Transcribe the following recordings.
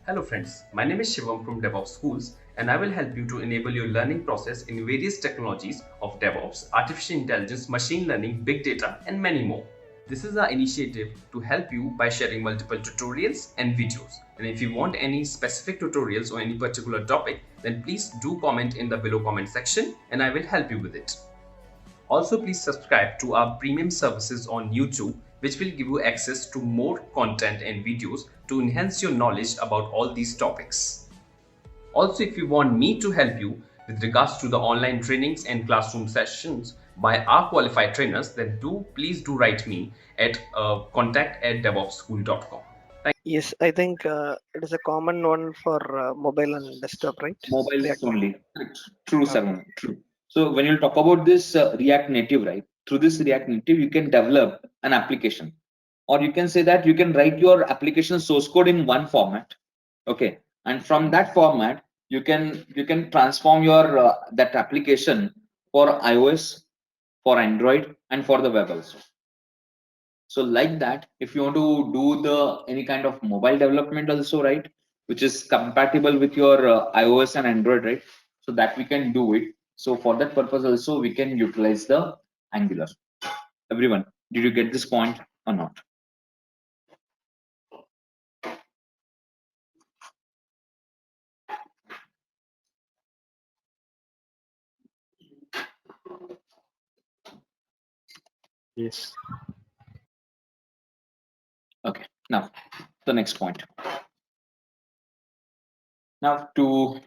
Hello friends, my name is Shivam from DevOps Schools and I will help you to enable your learning process in various technologies of DevOps, artificial intelligence, machine learning, big data and many more. This is our initiative to help you by sharing multiple tutorials and videos. And if you want any specific tutorials or any particular topic, then please do comment in the below comment section and I will help you with it. Also, please subscribe to our premium services on YouTube, which will give you access to more content and videos to enhance your knowledge about all these topics. Also, if you want me to help you with regards to the online trainings and classroom sessions by our qualified trainers, then please do write me at contact@devopsschool.com. Thank Yes, I think it is a common one for mobile and desktop, right? Mobiles React only. Native. True, Okay. Seven. True. So when you talk about this React Native, right? Through this React Native, you can develop an application, or you can say that you can write your application source code in one format. Okay, and from that format, you can transform your that application for iOS, for Android, and for the web also. So like that, if you want to do the any kind of mobile development also, right, which is compatible with your iOS and Android, right? So that we can do it. So for that purpose also, we can utilize the Angular. Everyone, did you get this point or not? Yes. Okay. Now the next point. Now to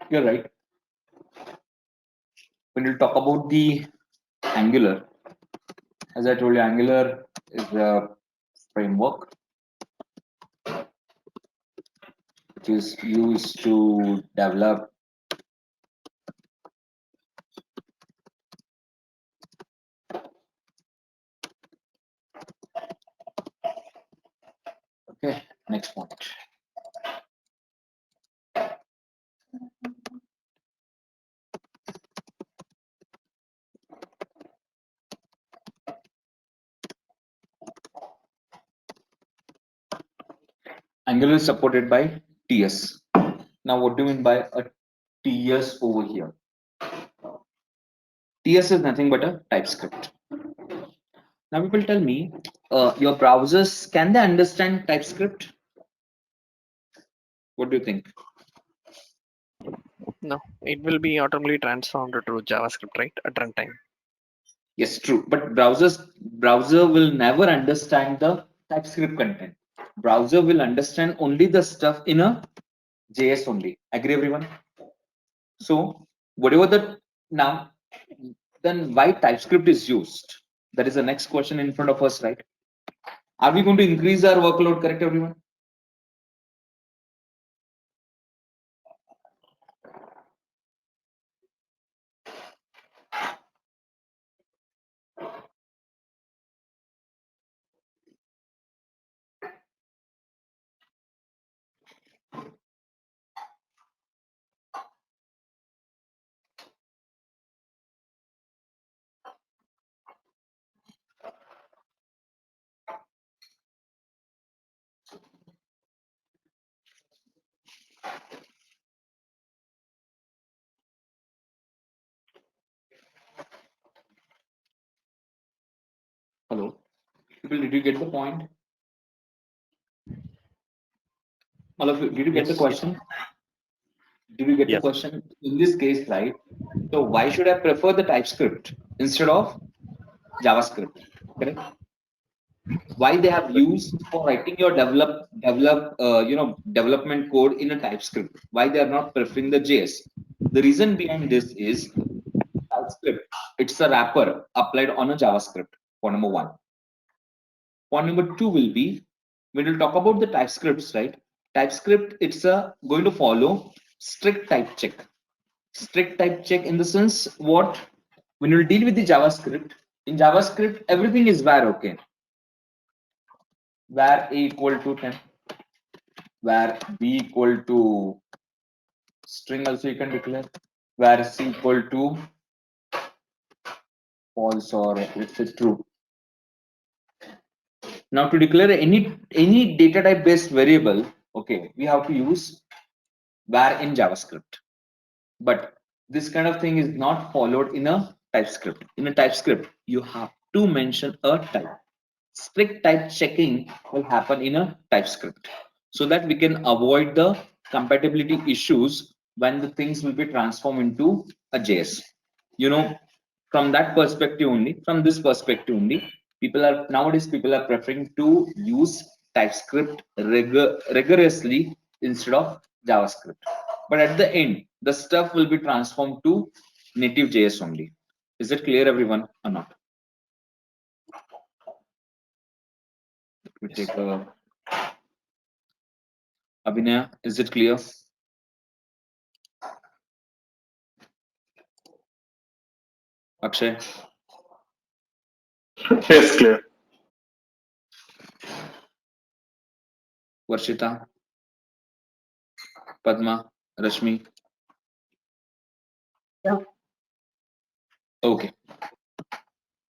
you're right. When you talk about the Angular, as I told you, Angular is a framework which is used to develop. Okay. Next point. Angular is supported by TS. Now, what do you mean by a TS over here? TS is nothing but a TypeScript. Now, people tell me, your browsers, can they understand TypeScript? What do you think? No, it will be automatically transformed to JavaScript, right? At runtime. Yes, true. But browser will never understand the TypeScript content. Browser will understand only the stuff in a JS only. Agree, everyone? So, whatever the now, then why TypeScript is used? That is the next question in front of us, right? Are we going to increase our workload, correct, everyone? Hello, people, did you get the point? All of you, did you get the Yes. question? Did you get the Yes. question? In this case, right? So why should I prefer the TypeScript instead of JavaScript? Correct? Why they have used for writing your development code in a TypeScript? Why they are not preferring the JS? The reason behind this is TypeScript. It's a wrapper applied on a JavaScript. Point number one. Point number two will be when we talk about the TypeScripts, right? TypeScript, it's a going to follow strict type check. Strict type check in the sense what when you deal with the JavaScript, in JavaScript everything is var okay. Var a equal to 10, var b equal to string also you can declare, var c equal to false or if it's true. Now to declare any data type based variable, okay, we have to use var in JavaScript. But this kind of thing is not followed in a TypeScript. In a TypeScript, you have to mention a type. Strict type checking will happen in a TypeScript, so that we can avoid the compatibility issues when the things will be transformed into a JS. You know, from that perspective only, from this perspective only, nowadays people are preferring to use TypeScript rigorously instead of JavaScript. But at the end, the stuff will be transformed to native JS only. Is it clear, everyone, or not? Let me take a Abhinaya, is it clear? Akshay? Yes, clear. Varshita? Padma? Rashmi? Yeah. Okay.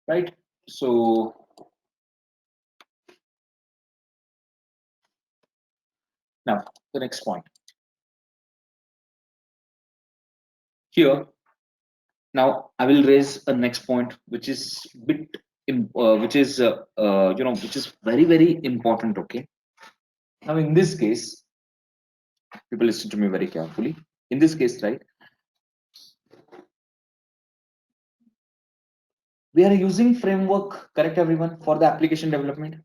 Right. So now the next point. Here, now I will raise a next point, which is which is which is very important. Okay. Now in this case, people listen to me very carefully. In this case, right, we are using framework, correct, everyone, for the application development.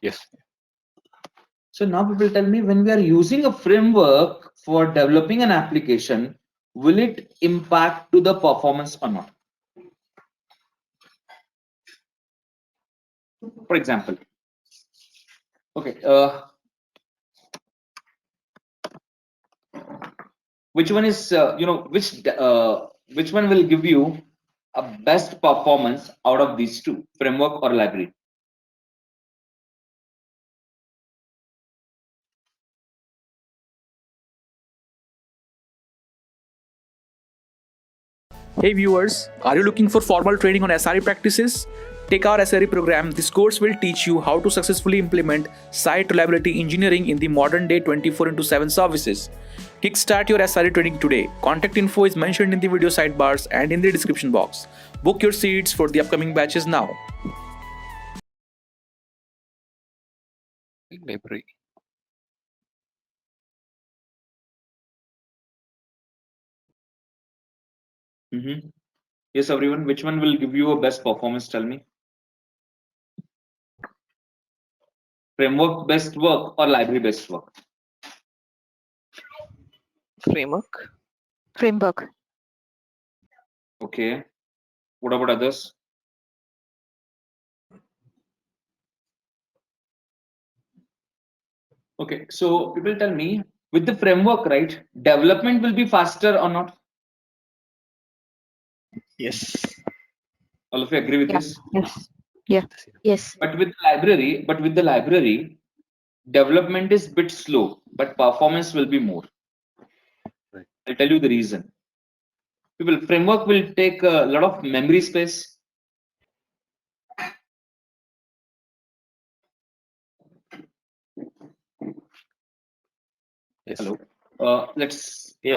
Yes. So now people tell me, when we are using a framework for developing an application, will it impact to the performance or not? For example, okay, which one is which one will give you a best performance out of these two, framework or library? Hey viewers, are you looking for formal training on SRE practices? Take our SRE program. This course will teach you how to successfully implement site reliability engineering in the modern day 24/7 services. Kickstart your SRE training today. Contact info is mentioned in the video sidebars and in the description box. Book your seats for the upcoming batches now. Library. Yes, everyone, which one will give you a best performance? Tell me. Framework best work or library best work? Framework. Framework. Okay. What about others? Okay, so people tell me, with the framework, right, development will be faster or not? Yes. All of you agree with Yeah. this? Yes. Yeah. Yes. But with the library, development is bit slow, but performance will be more. Right. I'll tell you the reason. People, framework will take a lot of memory space. Yes. Hello.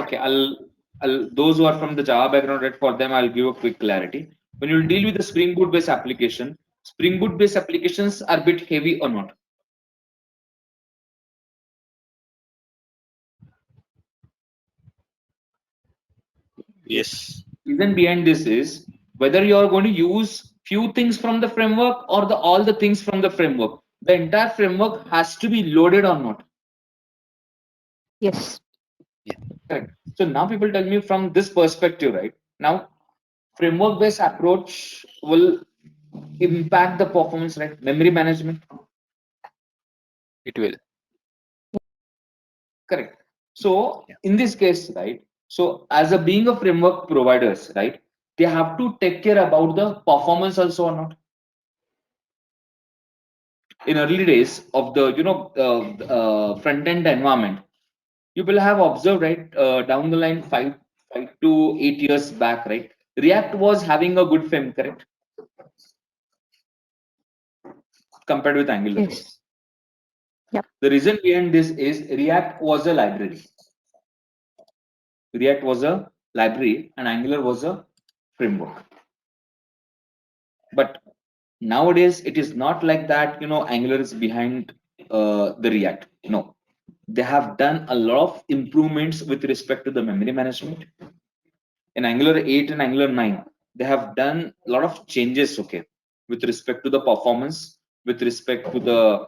Okay. I'll those who are from the Java background, right, for them I'll give a quick clarity. When you deal with the Spring Boot based application, Spring Boot based applications are a bit heavy or not? Yes. Reason behind this is whether you are going to use few things from the framework or all the things from the framework. The entire framework has to be loaded or not. Yes. Correct. So now people tell me from this perspective, right? Now, framework based approach will impact the performance, right? Memory management. It will. Correct. So in this case, right? So as a being a framework providers, right? They have to take care about the performance also or not. In early days of the front end environment, you will have observed, right, down the line 5 to 8 years back, right, React was having a good frame, correct? compared with Angular. Yes. Yep. The reason behind this is React was a library. React was a library and Angular was a framework. But nowadays it is not like that. Angular is behind the React. No, they have done a lot of improvements with respect to the memory management. In Angular 8 and Angular 9, they have done a lot of changes, okay, with respect to the performance, with respect to the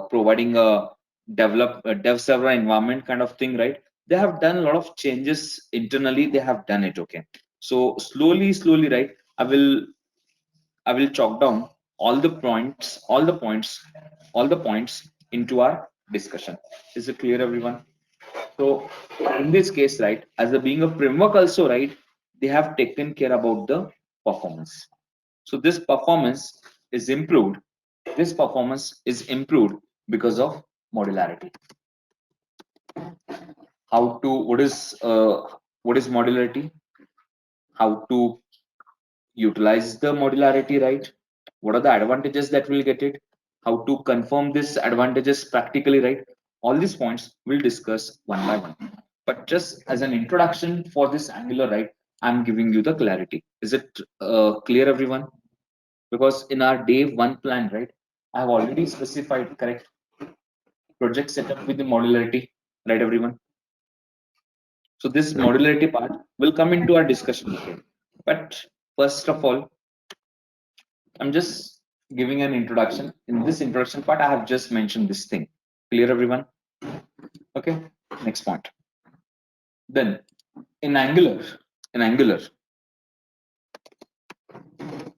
providing a dev server environment kind of thing, right? They have done a lot of changes internally. They have done it, okay. So slowly, right? I will chalk down all the points into our discussion. Is it clear, everyone? So in this case, right, as a being a framework also, right, they have taken care about the performance. So this performance is improved. This performance is improved because of modularity. What is modularity? How to utilize the modularity, right? What are the advantages that we'll get it? How to confirm these advantages practically, right? All these points we'll discuss one by one. But just as an introduction for this Angular, right, I'm giving you the clarity. Is it clear, everyone? Because in our day one plan, right, I have already specified, correct, project setup with the modularity, right, everyone? So this modularity part will come into our discussion, okay? But first of all, I'm just giving an introduction. In this introduction part, I have just mentioned this thing. Clear, everyone? Okay, next point. Then in Angular,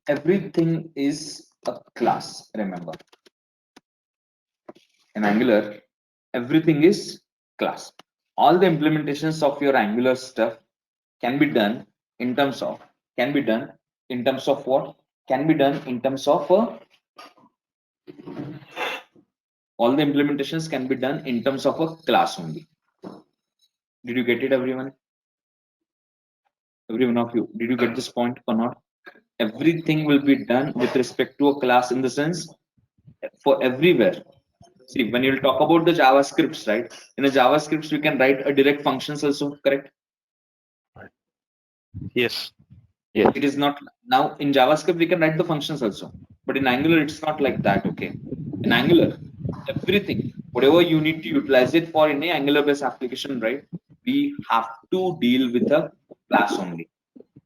everything is a class, remember. In Angular, everything is class. All the implementations of your Angular stuff can be done in terms of what? Can be done in terms of all the implementations can be done in terms of a class only. Did you get it, everyone? Every one of you, did you get this point or not? Everything will be done with respect to a class, in the sense for everywhere. See, when you talk about the JavaScripts, right? In a JavaScripts, we can write a direct functions also, correct? Yes. It is not now in JavaScript we can write the functions also, but in Angular it's not like that, okay? In Angular, everything, whatever you need to utilize it for in a Angular-based application, right? We have to deal with a class only.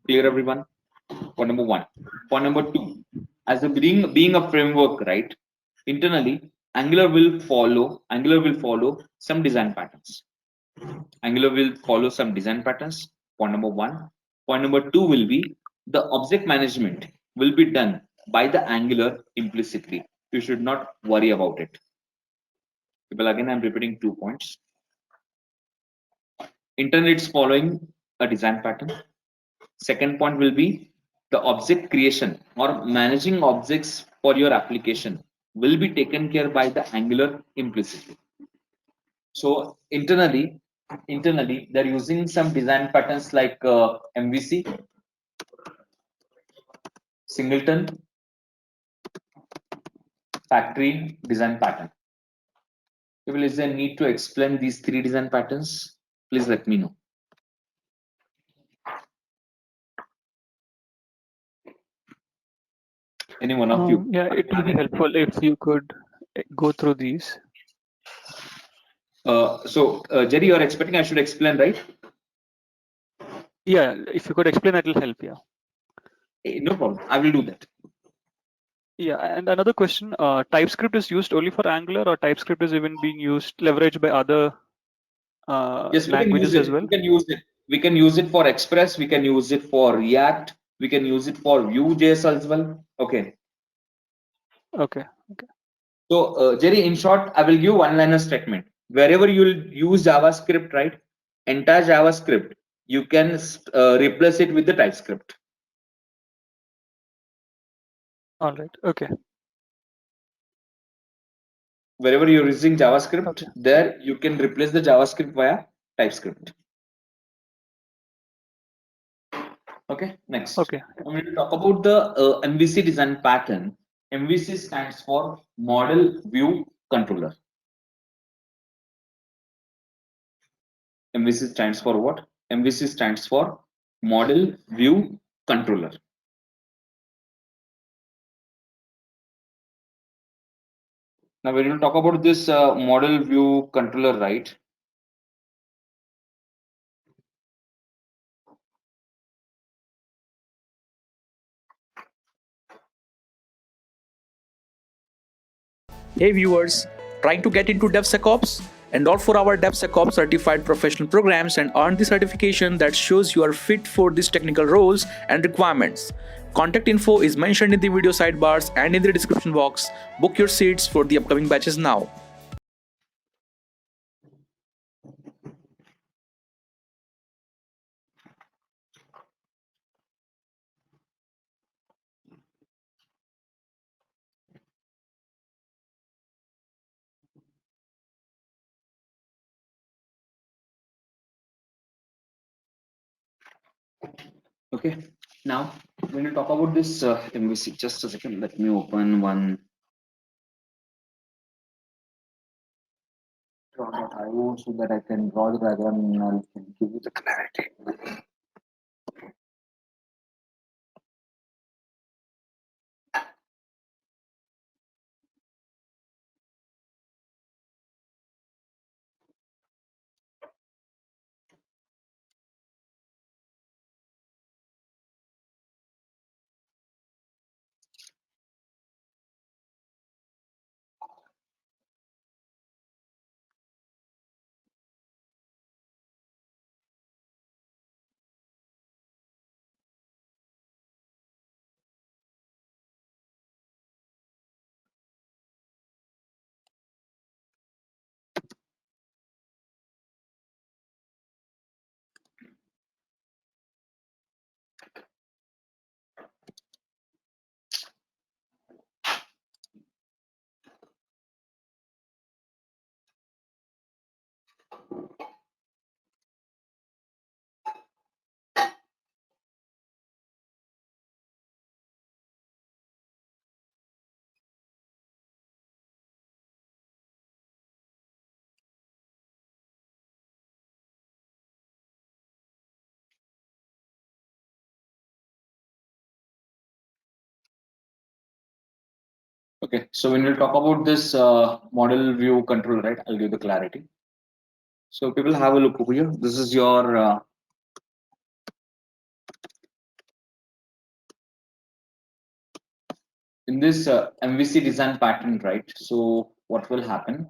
Clear, everyone? Point number one. Point number two, as a being a framework, right? Internally, Angular will follow some design patterns. Point number one. Point number two will be the object management will be done by the Angular implicitly. You should not worry about it. People, again, I'm repeating 2 points. Internally, it's following a design pattern. Second point will be the object creation or managing objects for your application will be taken care by the Angular implicitly. So internally they're using some design patterns like MVC, singleton, factory design pattern. Is there need to explain these 3 design patterns? Please let me know. Any one of you? Yeah, it will be helpful if you could go through these. Jerry, you're expecting I should explain, right? Yeah, if you could explain, it will help. Yeah. No problem. I will do that. Yeah, and another question: TypeScript is used only for Angular, or TypeScript is even being leveraged by other yes, languages as well? We can use it. We can use it for Express. We can use it for React. We can use it for Vue.js as well. Okay. Okay. So, Jerry, in short, I will give one-liner statement. Wherever you will use JavaScript, right? Entire JavaScript, you can replace it with the TypeScript. All right. Okay. Wherever you're using JavaScript, Okay. there you can replace the JavaScript via TypeScript. Okay, next. Okay. I'm going to talk about the MVC design pattern. MVC stands for Model View Controller. MVC stands for what? MVC stands for Model View Controller. Now, when you talk about this Model View Controller, right? Hey viewers, trying to get into DevSecOps? Enroll for our DevSecOps certified professional programs and earn the certification that shows you are fit for these technical roles and requirements. Contact info is mentioned in the video sidebars and in the description box. Book your seats for the upcoming batches now. Okay, now when you talk about this MVC, just a second, let me open one draw.io so that I can draw the diagram and I can give you the clarity. Okay, so when we talk about this model view control, right, I'll give the clarity. So people have a look over here. This is your in this MVC design pattern, right? So what will happen?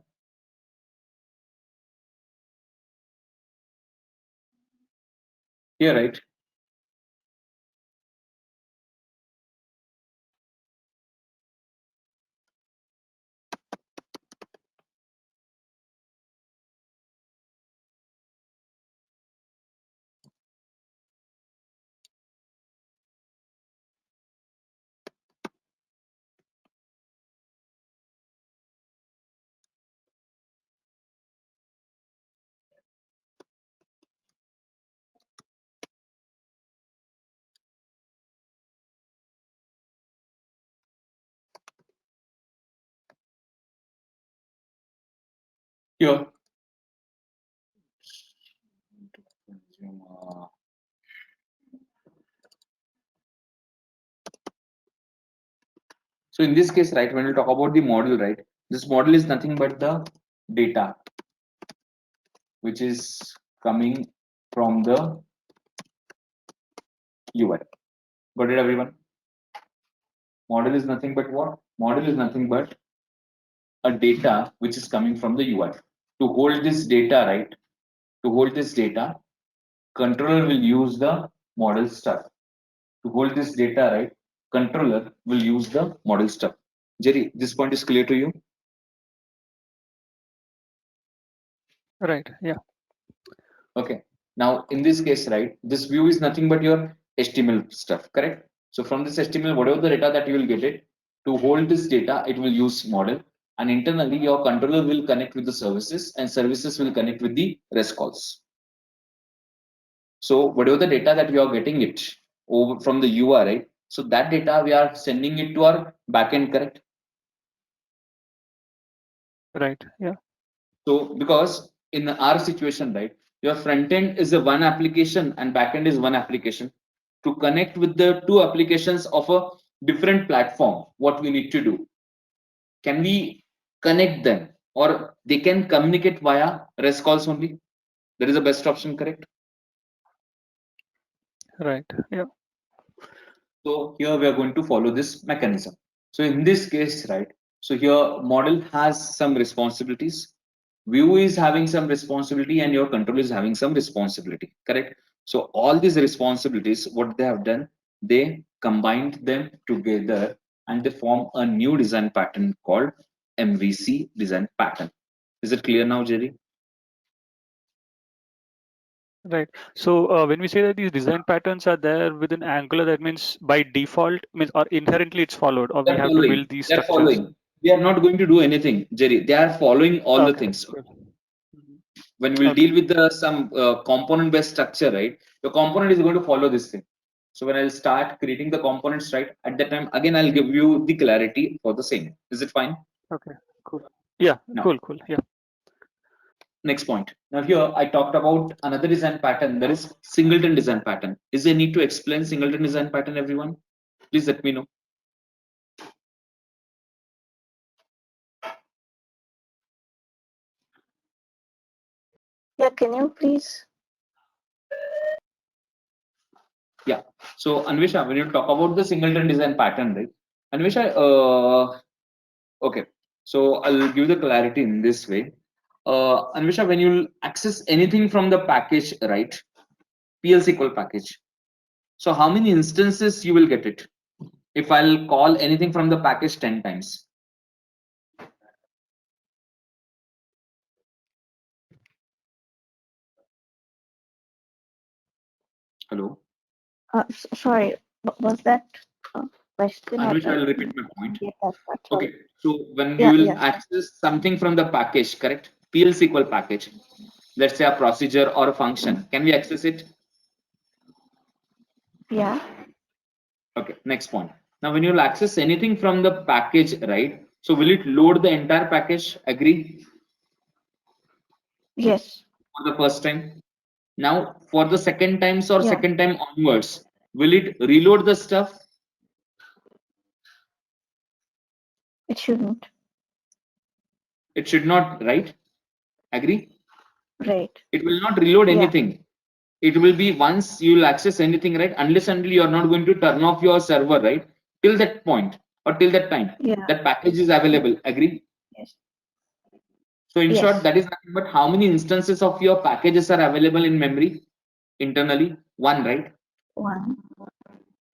Here, right? Here. So in this case, right, when we talk about the model, right, this model is nothing but the data which is coming from the UI. Got it, everyone? Model is nothing but what? Model is nothing but a data which is coming from the UI. To hold this data, right? To hold this data, controller will use the model stuff. To hold this data, right? Controller will use the model stuff. Jerry, this point is clear to you? Right. Yeah. Okay. Now, in this case, right, this view is nothing but your HTML stuff, correct? So from this HTML, whatever the data that you will get it, to hold this data, it will use model. And internally, your controller will connect with the services and services will connect with the REST calls. So whatever the data that you are getting it over from the UI, right, So that data we are sending it to our backend, correct? Right. Yeah. So because in our situation, right, your front end is a one application and backend is one application. To connect with the two applications of a different platform, what we need to do? Can we connect them, or they can communicate via REST calls only? That is the best option, correct? Right. Yeah. So here we are going to follow this mechanism. So in this case, right, so here model has some responsibilities, view is having some responsibility, and your control is having some responsibility, correct? So all these responsibilities, what they have done, they combined them together and they form a new design pattern called MVC design pattern. Is it clear now, Jerry? Right. So when we say that these design patterns are there within Angular, that means by default means or inherently it's followed, or we They're have to following. build these They're structures. following. They are not going to do anything, Jerry. They are following all the Okay. things. Good. Mhm. When we'll Okay. deal with some component based structure, right, the component is going to follow this thing. So when I'll start creating the components, right, at that time again I'll give you the clarity for the same. Is it fine? Okay. Cool. Yeah. Now Cool. Cool. Yeah. next point. Now here I talked about another design pattern, that is singleton design pattern. Is there need to explain singleton design pattern, everyone? Please let me know. Yeah, can you please? Yeah. So Anvisha, when you talk about the singleton design pattern, right, Anvisha, okay, so I'll give the clarity in this way. Anvisha, when you access anything from the package, right, PL SQL package, so how many instances you will get it if I'll call anything from the package 10 times? Hello? Sorry, was that a question? Anvisha, I'll repeat my point. Get that part, sorry. Okay, so when we Yeah, will yeah. access something from the package, correct? PL SQL package, let's say a procedure or a function, can we access it? Yeah. Okay, next point. Now, when you'll access anything from the package, right? So will it load the entire package? Agree? Yes. For the first time. Now, for the second times or Yeah. second time onwards, will it reload the stuff? It shouldn't. It should not, right? Agree? Right. It will not reload Yeah. anything. It will be once you will access anything, right? Unless until you are not going to turn off your server, right? Till that point or till that time, Yeah. that package is available. Agree? Yes. So in Yes. short, that is nothing but how many instances of your packages are available in memory internally? One, right? One.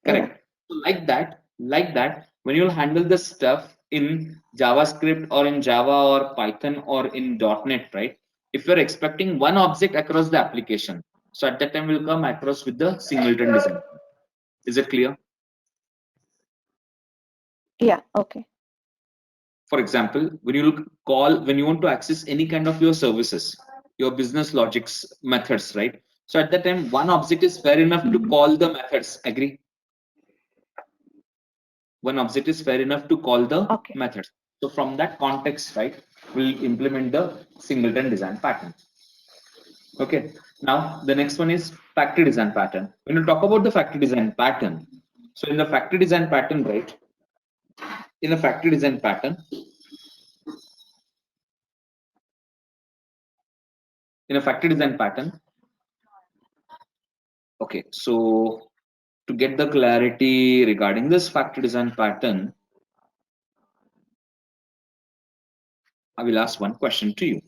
Correct. So like that, when you'll handle the stuff in JavaScript or in Java or Python or in .NET, right? If you're expecting one object across the application, so at that time we'll come across with the singleton design. Is it clear? Yeah. Okay. For example, when you want to access any kind of your services, your business logics methods, right? So at that time, one object is fair enough to call the methods. Agree? One object is fair enough to call the methods. So from that context, right, we'll implement the singleton design pattern. Okay. Now the next one is factory design pattern. When you talk about the factory design pattern, so in the factory design pattern, right? In a factory design pattern, okay, so to get the clarity regarding this factory design pattern, I will ask one question to you.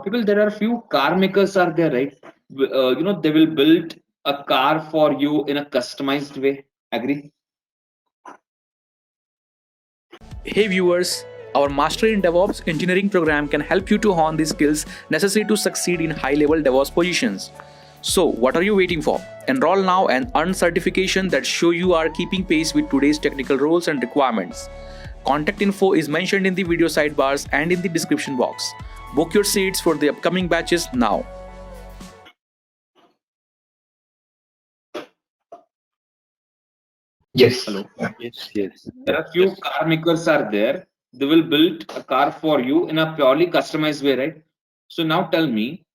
People, there are few car makers are there, right? They will build a car for you in a customized way. Agree? Hey viewers, our Master in DevOps engineering program can help you to hone the skills necessary to succeed in high-level DevOps positions. So, what are you waiting for? Enroll now and earn certification that show you are keeping pace with today's technical roles and requirements. Contact info is mentioned in the video sidebars and in the description box. Book your seats for the upcoming batches now. Yes. Hello. Yes, yes. There are few car makers are there. They will build a car for you in a purely customized way, right? So now tell me,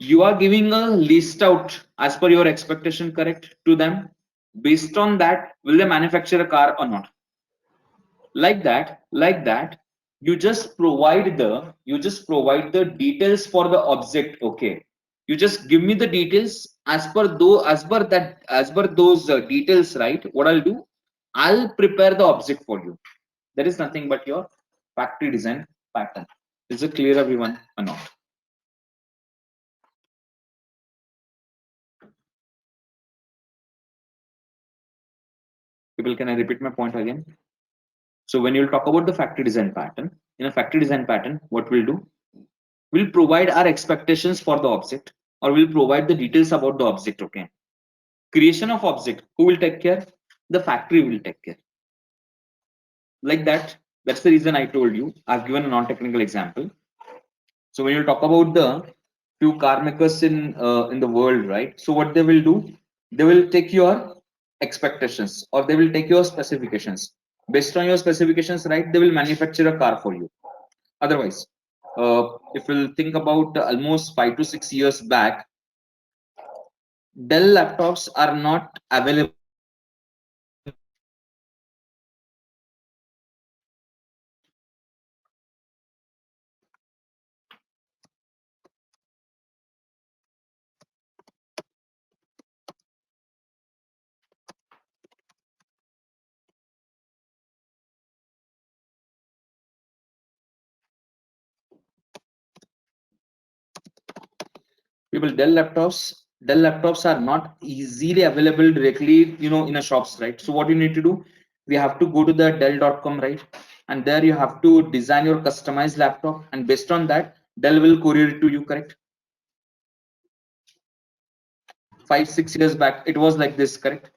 you are giving a list out as per your expectation, correct, to them. Based on that, will they manufacture a car or not? Like that, you just provide the details for the object. Okay, you just give me the details as per those details, right? What I'll do, I'll prepare the object for you. That is nothing but your factory design pattern. Is it clear, everyone, or not? People, can I repeat my point again? So when you'll talk about the factory design pattern, in a factory design pattern, what we'll do, we'll provide our expectations for the object, or we'll provide the details about the object. Okay, creation of object, who will take care? The factory will take care. Like that. That's the reason I told you, I've given a non-technical example. So when you talk about the few car makers in the world, right? So what they will do, they will take your expectations, or they will take your specifications. Based on your specifications, right, they will manufacture a car for you. Otherwise, if we'll think about almost 5 to 6 years back, Dell laptops are not available. People, Dell laptops are not easily available directly, in a shops, right? So what you need to do, we have to go to the Dell.com, right? And there you have to design your customized laptop, and based on that, Dell will courier it to you, correct? 5-6 years back, it was like this, correct?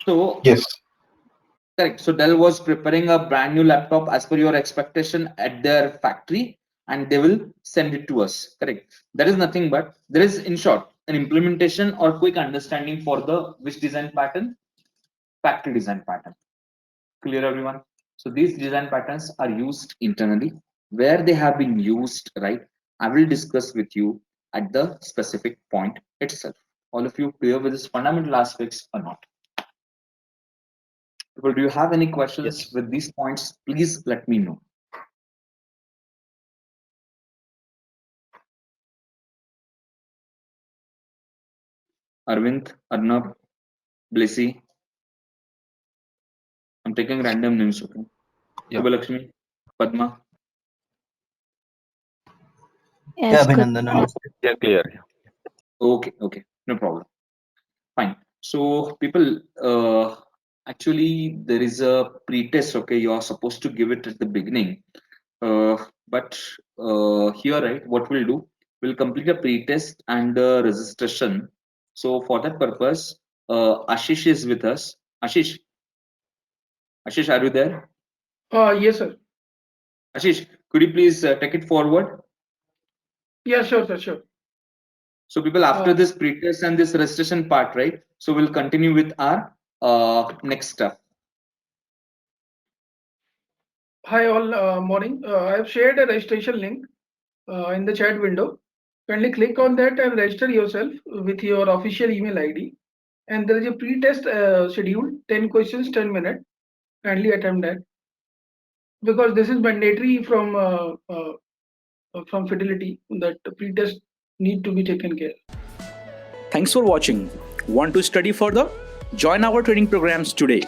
So Yes. correct. So Dell was preparing a brand new laptop as per your expectation at their factory, and they will send it to us. Correct. That is nothing but, there is, in short, an implementation or quick understanding for the which design pattern? Factory design pattern. Clear, everyone? So these design patterns are used internally. Where they have been used, right, I will discuss with you at the specific point itself. All of you clear with these fundamental aspects or not? People, do you have any questions with these points? Please let me know. Arvind, Arnab, Blissy. I'm taking random names, okay? Yeah. Lakshmi, Padma. Yes, good. Yeah, clear. Okay, no problem. Fine. So people, actually there is a pre-test, okay? You're supposed to give it at the beginning. But here, right, what we'll do, we'll complete a pre-test and registration. So for that purpose, Ashish is with us. Ashish, are you there? Yes, sir. Ashish, could you please take it forward? Yeah, sure, sir, sure. So people, after this pre-test and this registration part, right? So we'll continue with our next step. Hi, all. Morning. I have shared a registration link in the chat window. Kindly click on that and register yourself with your official email ID. And there is a pre-test schedule, 10 questions, 10 minutes. Kindly attempt that. Because this is mandatory from Fidelity, that the pre-test need to be taken care. Thanks for watching. Want to study further? Join our training programs today.